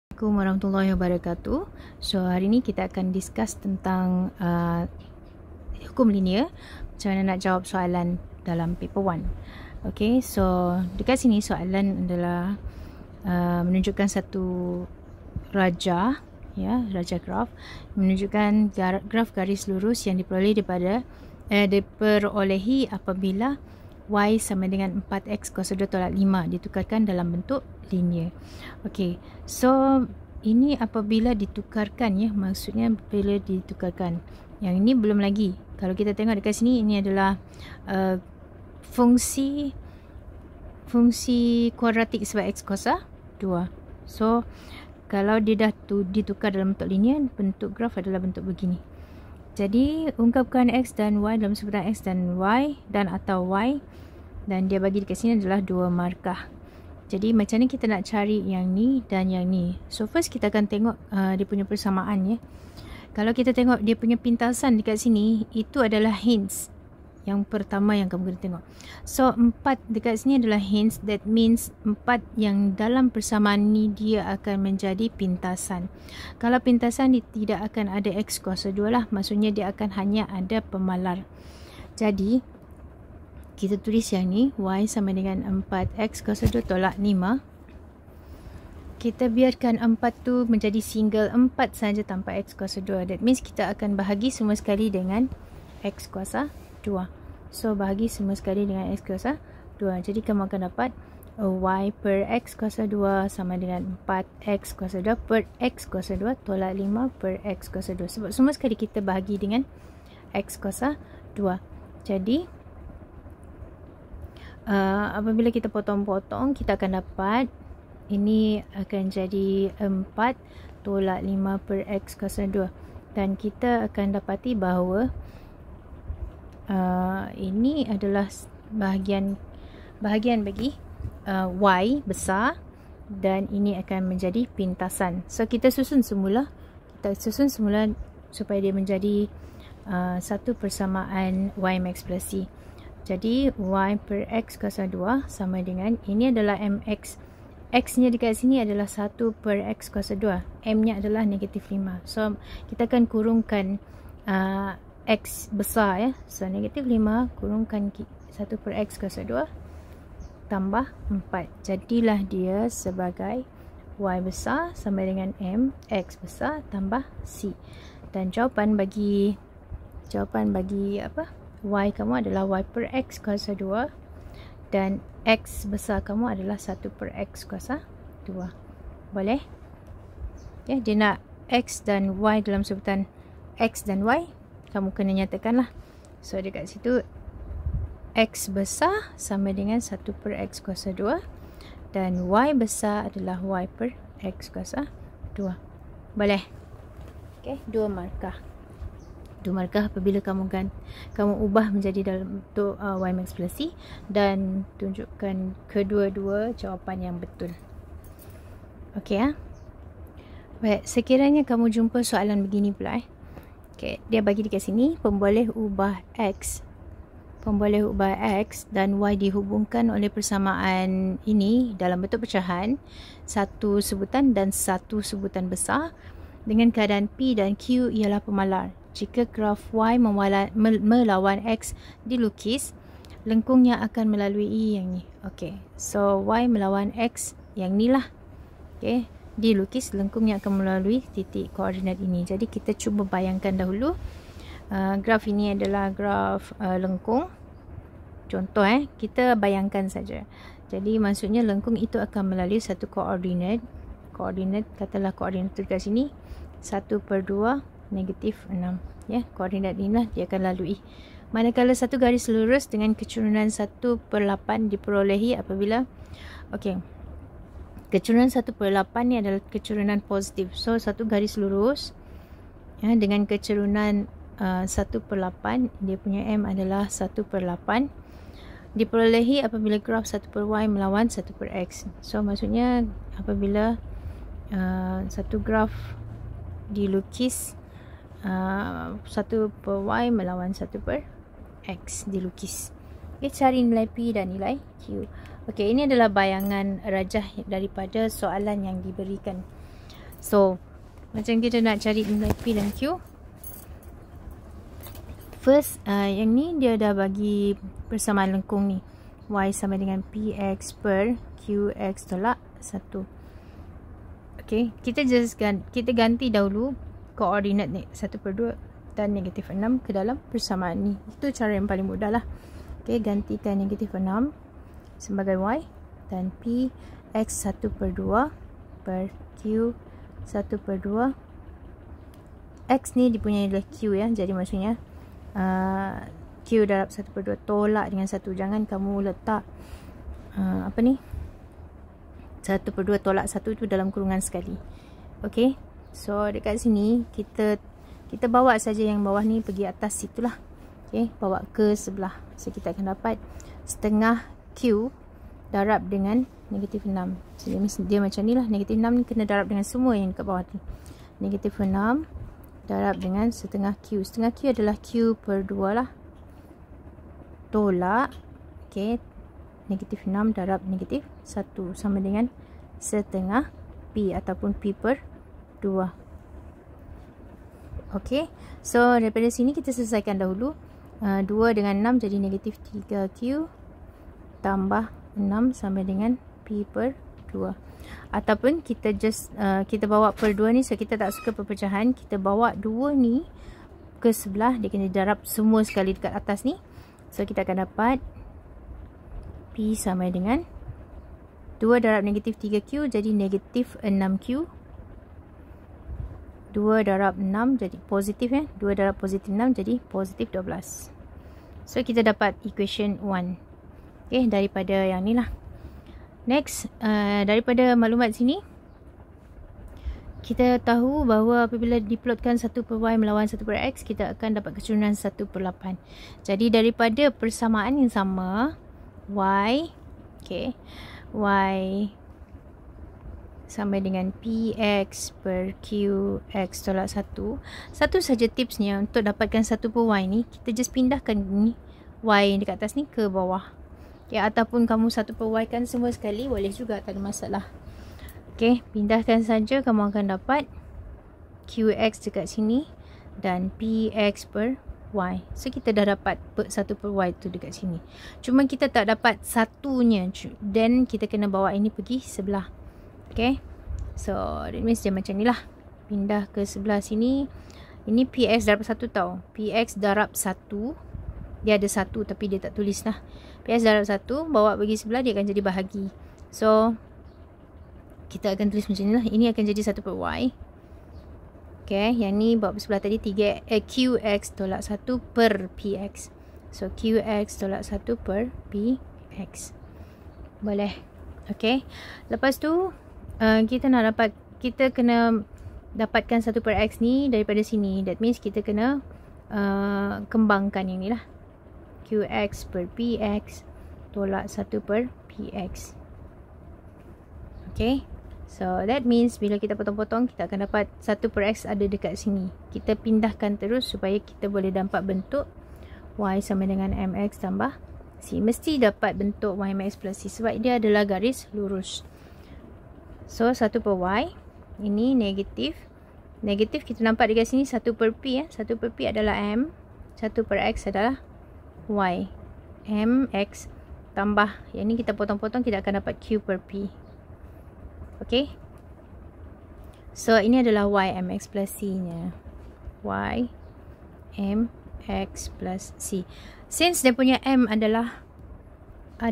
Assalamualaikum warahmatullahi wabarakatuh. So hari ni kita akan discuss tentang hukum linear. Macam mana nak jawab soalan dalam paper 1. Okay, so dekat sini soalan adalah menunjukkan satu raja, raja graf, menunjukkan graf garis lurus yang diperolehi apabila y sama dengan 4x cos 2 tolak 5 ditukarkan dalam bentuk linear. Okey, so ini apabila ditukarkan, maksudnya bila ditukarkan. Yang ini belum lagi. Kalau kita tengok dekat sini, ini adalah fungsi kuadratik sebab x cos 2. So kalau dia dah ditukar dalam bentuk linear, bentuk graf adalah bentuk begini. Jadi ungkapkan x dan y dalam sebutan x dan y dan atau y, dan dia bagi dekat sini adalah 2 markah. Jadi macam ni kita nak cari yang ni dan yang ni. So first kita akan tengok dia punya persamaan, Kalau kita tengok dia punya pintasan dekat sini, itu adalah hints. Yang pertama yang kamu kena tengok. So 4 dekat sini adalah hints. That means 4 yang dalam persamaan ni dia akan menjadi pintasan. Kalau pintasan dia tidak akan ada x kuasa 2 lah. Maksudnya dia akan hanya ada pemalar. Jadi kita tulis yang ni, y sama dengan 4x kuasa 2 tolak 5. Kita biarkan 4 tu menjadi single 4 saja tanpa x kuasa 2. That means kita akan bahagi semua sekali dengan x kuasa 2. So bahagi semua sekali dengan x kuasa 2. Jadi kamu akan dapat y per x kuasa 2 sama dengan 4x kuasa 2 per x kuasa 2 tolak 5 per x kuasa 2. Sebab semua sekali kita bahagi dengan x kuasa 2. Jadi apabila kita potong-potong, kita akan dapat ini akan jadi 4 tolak 5 per x kuasa 2. Dan kita akan dapati bahawa ini adalah bahagian bagi y besar, dan ini akan menjadi pintasan. So kita susun semula supaya dia menjadi satu persamaan y max plus c. Jadi y per x kuasa 2 sama dengan, ini adalah mx. X nya dekat sini adalah 1 per x kuasa 2. M nya adalah negatif 5. So kita akan kurungkan x besar, So negatif 5 kurungkan 1 per x kuasa 2 tambah 4. Jadilah dia sebagai y besar sama dengan m x besar tambah c. Dan jawapan bagi y kamu adalah y per x kuasa 2 dan x besar kamu adalah 1 per x kuasa 2. Boleh? Dia nak x dan y dalam sebutan x dan y, kamu kena nyatakanlah. So dekat situ x besar sama dengan 1 per x kuasa 2 dan y besar adalah y per x kuasa 2. Boleh? Okay, 2 markah. 2 markah apabila kamu ubah menjadi dalam bentuk y max plus c dan tunjukkan kedua-dua jawapan yang betul. Okey, Baik, sekiranya kamu jumpa soalan begini pula, Okay, dia bagi dekat sini pemboleh ubah x dan y dihubungkan oleh persamaan ini dalam bentuk pecahan, satu sebutan dan satu sebutan besar, dengan keadaan p dan q ialah pemalar. Jika graf y melawan x dilukis, lengkungnya akan melalui yang ni. Okey, so y melawan x yang ni lah. Okey, dilukis, lengkungnya akan melalui titik koordinat ini. Jadi kita cuba bayangkan dahulu. Graf ini adalah graf lengkung. Contoh, kita bayangkan saja. Jadi maksudnya lengkung itu akan melalui satu koordinat. Katalah koordinat tu dekat sini 1/2 negatif 6. Koordinat inilah dia akan lalui. Manakala satu garis lurus dengan kecurunan 1/8 diperolehi apabila kecurunan 1/8 ni adalah kecurunan positif. So satu garis lurus dengan kecurunan 1/8, dia punya m adalah 1/8, diperolehi apabila graf 1/y melawan 1/x. So maksudnya apabila satu graf dilukis 1/y melawan 1/x dilukis. Cari nilai P dan nilai Q. Okey, ini adalah bayangan rajah daripada soalan yang diberikan. So macam kita nak cari nilai P dan Q. First, yang ni dia dah bagi persamaan lengkung ni. Y sama dengan PX per QX tolak 1. Okay, kita ganti dahulu koordinat ni 1/2 dan -6 ke dalam persamaan ni. Itu cara yang paling mudah lah. Okay, gantikan -6 sebagai Y dan PX 1/2 per Q 1/2. X ni dipunyai nilai Q ya. Jadi maksudnya Q darab 1/2 tolak dengan 1. Jangan kamu letak 1/2 tolak 1 tu dalam kurungan sekali. Okay, so dekat sini kita bawa saja yang bawah ni pergi atas situlah. Okay, bawa ke sebelah. So kita akan dapat setengah Q darab dengan -6. So dia macam ni lah. -6 ni kena darab dengan semua yang dekat bawah tu. -6 darab dengan setengah Q. Setengah Q adalah Q/2 lah. Tolak. Okay. -6 darab -1 sama dengan setengah P ataupun P/2. Okay. So daripada sini kita selesaikan dahulu. 2 dengan 6 jadi -3Q tambah 6 sama dengan P/2. Ataupun kita kita bawa per 2 ni, so kita tak suka perpecahan, kita bawa 2 ni ke sebelah, dia kena darab semua sekali dekat atas ni. So kita akan dapat P sama dengan 2 darab -3Q jadi -6Q. 2 darab 6 jadi positif ya. 2 darab positif 6 jadi positif 12. So kita dapat equation 1. Okay, daripada yang ni lah. Next, daripada maklumat sini kita tahu bahawa apabila diplotkan 1/Y melawan 1/X, kita akan dapat keturunan 1/8. Jadi daripada persamaan yang sama, Y, okay, Y sama dengan PX per QX tolak 1. Satu saja tipsnya untuk dapatkan 1/Y ni, kita just pindahkan ni Y yang dekat atas ni ke bawah. Okay, ataupun kamu 1/Y kan semua sekali, boleh juga, tak ada masalah. Okay, pindahkan saja, kamu akan dapat QX dekat sini dan PX per Y. So kita dah dapat 1/Y tu dekat sini. Cuma kita tak dapat satunya, then kita kena bawa ini pergi sebelah. Okay, so that means dia macam ni lah. Pindah ke sebelah sini. Ini PX darab 1 tau. PX darab 1. Dia ada 1 tapi dia tak tulis lah. PX darab 1 bawa pergi sebelah, dia akan jadi bahagi. So kita akan tulis macam ni lah. Ini akan jadi 1/Y. Okay, yang ni bawa sebelah tadi QX tolak 1 per PX. So QX tolak 1 per PX. Boleh. Okay, lepas tu kita kena dapatkan 1/X ni daripada sini. That means kita kena kembangkan yang ni lah. QX per PX tolak 1 per PX. Okay, so that means bila kita potong-potong, kita akan dapat 1/X ada dekat sini. Kita pindahkan terus supaya kita boleh dapat bentuk Y sama dengan MX tambah C. Mesti dapat bentuk YMX plus C sebab dia adalah garis lurus. So 1/Y ini negatif. Negatif kita nampak dekat sini 1/P ya. 1/P adalah M, 1/X adalah Y. MX tambah yang ni kita potong-potong, kita akan dapat Q/P. Okay, so ini adalah YMX plus C nya. YMX plus C. Since dia punya M adalah 1,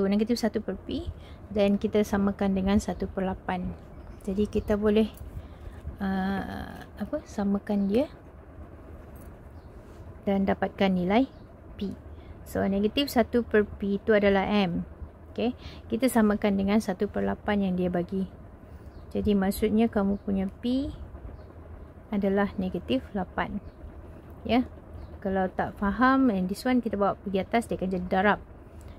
negatif 1/P, dan kita samakan dengan 1/8. Jadi kita boleh samakan dia dan dapatkan nilai P. So negatif 1/P itu adalah M. Okay, kita samakan dengan 1/8 yang dia bagi. Jadi maksudnya kamu punya P adalah negatif 8. Ya, kalau tak faham, and this one kita bawa pergi atas, dia akan jadi darab.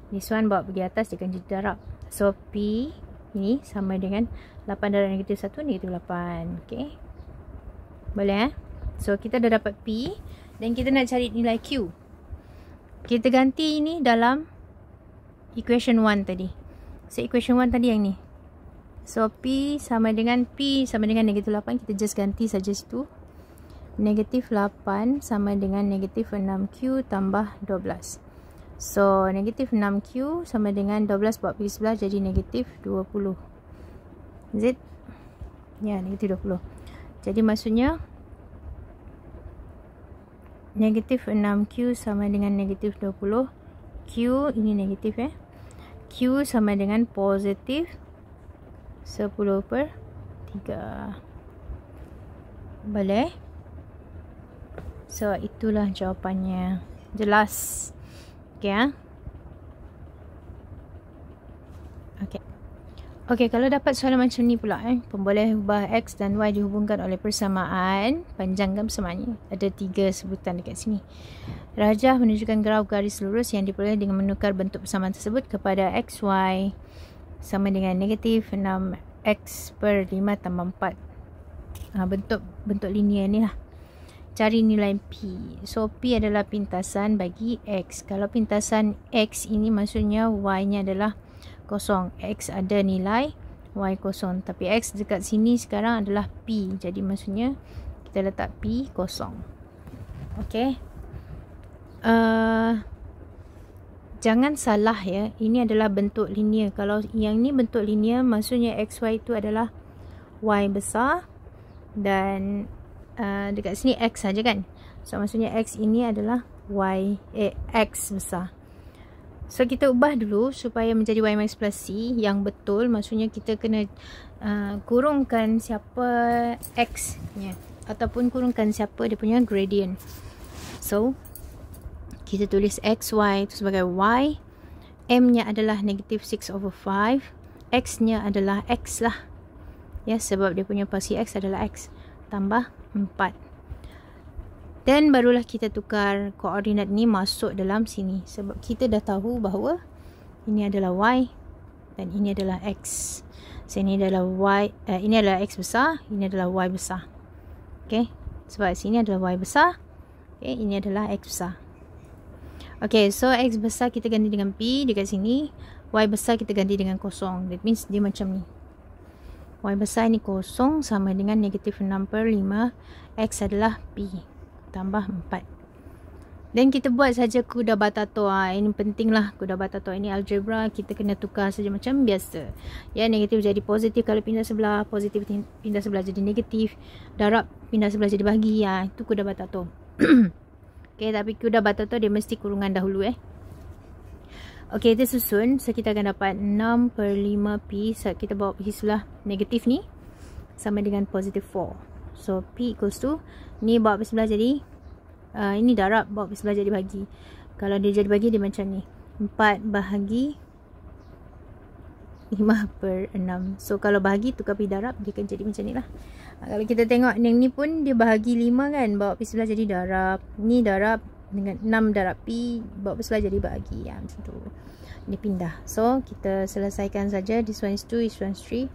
This one bawa pergi atas, dia akan jadi darab. So P ini sama dengan 8 darab negatif 1, negatif 8. Okay, boleh So kita dah dapat P, dan kita nak cari nilai Q. Kita ganti ini dalam equation 1 tadi. So equation 1 tadi yang ni. So P sama dengan negatif 8. Kita just ganti saja situ. Negatif 8 sama dengan negatif 6Q tambah 12. So negatif 6Q sama dengan 12 bawa pergi sebelah jadi negatif 20. Is it? Ya, negatif 20. Jadi maksudnya negatif 6Q sama dengan negatif 20. Q ini negatif Q sama dengan positif 10/3. Boleh? So itulah jawapannya. Jelas? Okay, Okay, kalau dapat soalan macam ni pula pemboleh ubah X dan Y dihubungkan oleh persamaan, panjangkan persamaannya. Ada 3 sebutan dekat sini. Rajah menunjukkan graf garis lurus yang diperoleh dengan menukar bentuk persamaan tersebut kepada XY sama dengan negatif 6X/5 tambah 4. Bentuk linear ni lah. Cari nilai P. So P adalah pintasan bagi X. Kalau pintasan X ini maksudnya Y nya adalah kosong. X ada nilai, Y kosong. Tapi X dekat sini sekarang adalah P. Jadi maksudnya kita letak P kosong. Okay. Jangan salah ya. Ini adalah bentuk linear. Kalau yang ni bentuk linear, maksudnya XY itu adalah Y besar. Dan dekat sini X saja kan. So maksudnya X ini adalah X besar. So kita ubah dulu supaya menjadi Y max plus C yang betul. Maksudnya kita kena kurungkan siapa X nya ataupun kurungkan siapa dia punya gradient. So kita tulis XY itu sebagai Y. M nya adalah negatif 6/5. X nya adalah X lah. Ya, sebab dia punya pasti X adalah X. Tambah 4. Dan barulah kita tukar koordinat ni masuk dalam sini. Sebab kita dah tahu bahawa ini adalah Y dan ini adalah X. So ini adalah Y, ini adalah X besar, ini adalah Y besar. Okay, sebab sini adalah Y besar. Okay, ini adalah X besar. Okay, so X besar kita ganti dengan P dekat sini. Y besar kita ganti dengan kosong. That means dia macam ni. Y besar ni kosong sama dengan negatif 6/5. X adalah P tambah 4. Dan kita buat saja Kudabatato. Ini penting lah Kudabatato. Ini algebra. Kita kena tukar saja macam biasa. Ya, negatif jadi positif kalau pindah sebelah. Positif pindah sebelah jadi negatif. Darab pindah sebelah jadi bahagi. Itu Kudabatato. Okay, tapi Kudabatato dia mesti kurungan dahulu Okay, kita susun. So kita akan dapat 6/5P. Saat kita bawa pergi sebelah negatif ni sama dengan positif 4. So P equals to, ni bawa pergi sebelah jadi ini darab, bawa pergi sebelah jadi bahagi. Kalau dia jadi bahagi dia macam ni, 4 bahagi 5/6. So kalau bahagi tukar pergi darab, dia akan jadi macam ni lah. Kalau kita tengok yang ni pun dia bahagi 5 kan, bawa pergi sebelah jadi darab. Ni darab dengan 6 darab P, bawa pergi sebelah jadi bahagi. Macam tu. Dia pindah. So kita selesaikan saja. This one is 2, this one is 3.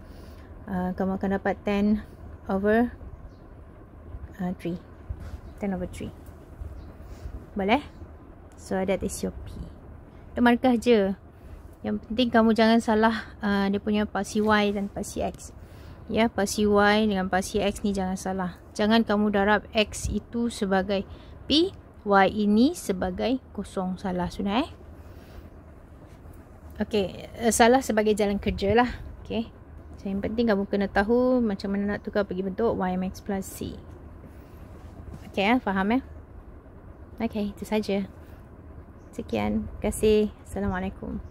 Kamu akan dapat 10/3. 10/3. Boleh? So that is your P. Itu markah je. Yang penting kamu jangan salah dia punya pasti Y dan pasti X. Ya, pasti Y dengan pasti X ni jangan salah. Jangan kamu darab X itu sebagai P, Y ini sebagai kosong. Salah sudah Okay, salah sebagai jalan kerja lah. Okay, so yang penting kamu kena tahu macam mana nak tukar pergi bentuk Y max plus C. Okay, faham Okay, itu saja. Sekian. Terima kasih. Assalamualaikum.